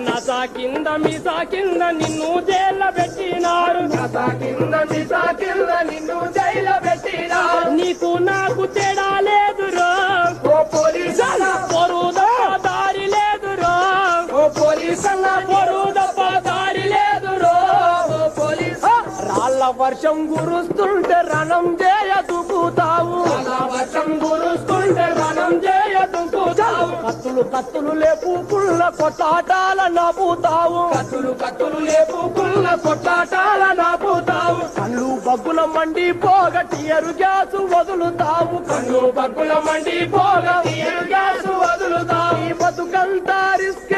నసా కింద మిసా కింద నిన్ను జైల పెట్టినారు నసా కింద మిసా కింద నిన్ను జైల పెట్టినారు నీకు నాకు తేడా లేదురో ఓ పోలీస్ అన్న పొరుదప్ప దారి లేదురో ఓ పోలీస్ అన్న పొరుదప్ప దారి లేదురో ఓ పోలీస్ రాళ్ళ వర్షం గురుస్తుంటే రణం చేయ దుకుతావు అలా వర్షం కురుస్తుంటే రణం చేయ దుంకుతావు కత్తులు లేపు పుల్ల కొట్టాటాల నవ్వుతావు కత్తులు లేపుకున్న కొట్టాటాల నాపుతావు కళ్ళు బగ్గుల మండి పోగ టియరు గ్యాసు వదులుతావు కన్ను బగ్గుల మండి పోగా తీరు గ్యాసు వదులుతావు ఈ బతుకంతా రిస్క్